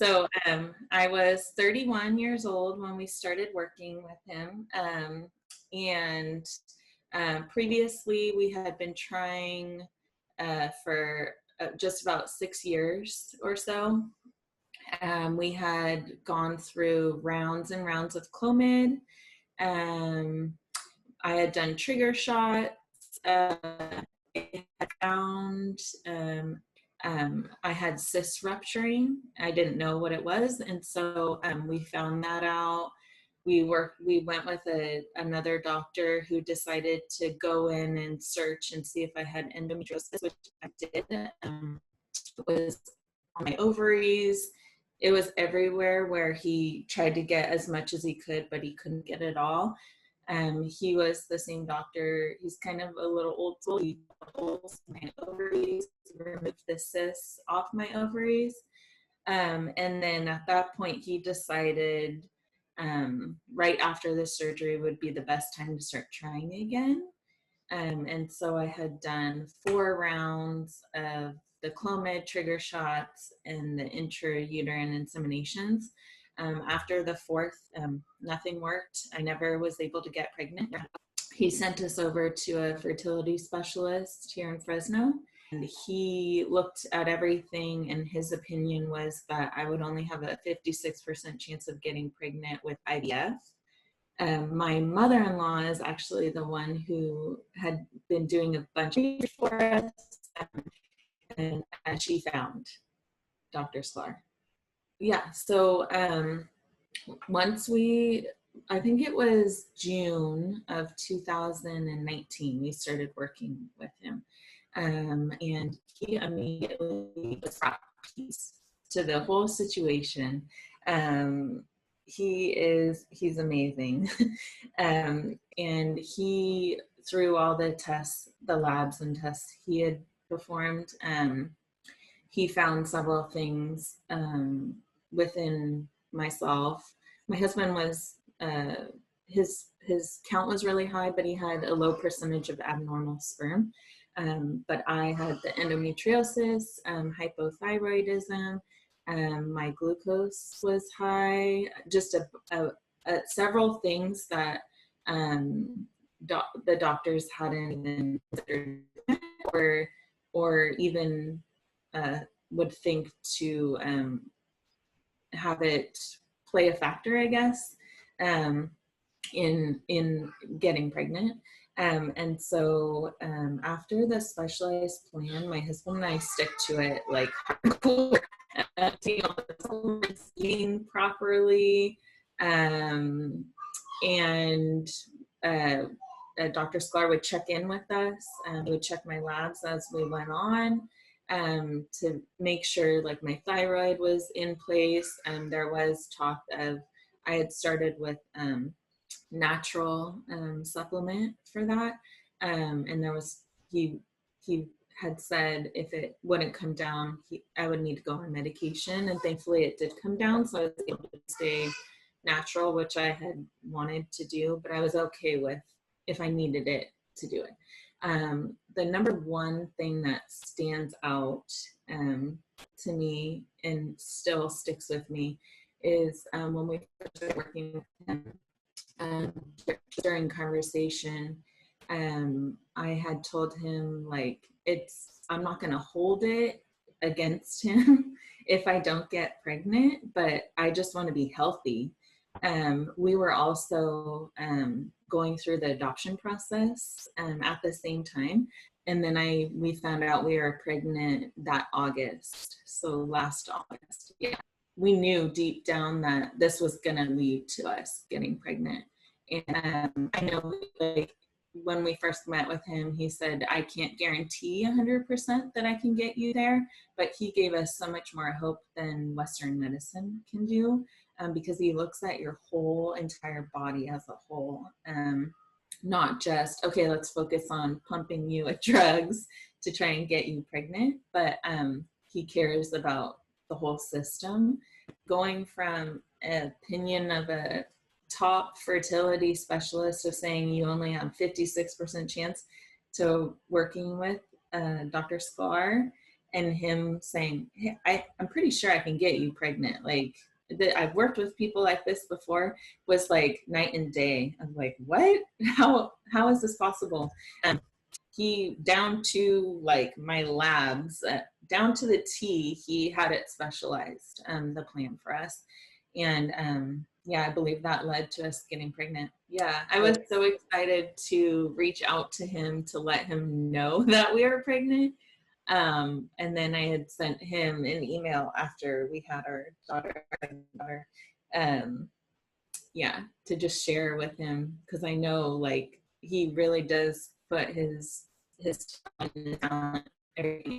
So I was 31 years old when we started working with him. And previously we had been trying for just about 6 years or so. We had gone through rounds and rounds of Clomid. I had done trigger shots. I had found I had cyst rupturing. I didn't know what it was, and so we found that out. We went with another doctor who decided to go in and search and see if I had endometriosis, which I did. It was on my ovaries. It was everywhere, where he tried to get as much as he could, but he couldn't get it all. He was the same doctor. He's kind of a little old school. He pulls my ovaries, removed the cysts off my ovaries. And then at that point, he decided right after the surgery would be the best time to start trying again. And so I had done 4 rounds of the Clomid trigger shots and the intrauterine inseminations. After the 4th, nothing worked. I never was able to get pregnant. He sent us over to a fertility specialist here in Fresno, and he looked at everything, and his opinion was that I would only have a 56% chance of getting pregnant with IVF. My mother-in-law is actually the one who had been doing a bunch of research for us, and she found Dr. Sklar. Yeah, so once I think it was June of 2019, we started working with him. And he immediately brought peace to the whole situation. He's amazing. And he, through all the tests, the labs and tests he had performed, he found several things within myself. My husband was, his count was really high, but he had a low percentage of abnormal sperm. But I had the endometriosis, hypothyroidism, my glucose was high, just several things that the doctors hadn't even considered or even would think to have it play a factor, I guess, in getting pregnant. And so after the specialized plan, my husband and I stick to it like hardcore, eating properly, and Dr. Sklar would check in with us. He would check my labs as we went on to make sure like my thyroid was in place. And there was talk of, I had started with natural supplement for that. And there was, he had said if it wouldn't come down, I would need to go on medication. And thankfully it did come down. So I was able to stay natural, which I had wanted to do, but I was okay with if I needed it to do it. The number one thing that stands out to me and still sticks with me is when we first started working with him, during conversation, I had told him like, I'm not gonna hold it against him if I don't get pregnant, but I just wanna be healthy. We were also going through the adoption process at the same time. And then we found out we were pregnant that August. So last August, yeah. We knew deep down that this was gonna lead to us getting pregnant. And I know like when we first met with him, he said, I can't guarantee 100% that I can get you there, but he gave us so much more hope than Western medicine can do. Because he looks at your whole entire body as a whole, not just, okay, let's focus on pumping you with drugs to try and get you pregnant, but he cares about the whole system. Going from an opinion of a top fertility specialist of saying you only have 56% chance to working with Dr. Sklar and him saying, hey, I'm pretty sure I can get you pregnant. Like, I've worked with people like this before, was like night and day. I'm like, what? How is this possible? He, down to like my labs, down to the T, he had it specialized, the plan for us. And yeah, I believe that led to us getting pregnant. Yeah, I was so excited to reach out to him to let him know that we were pregnant. And then I had sent him an email after we had our daughter, yeah, to just share with him, because I know like he really does put his talent, everything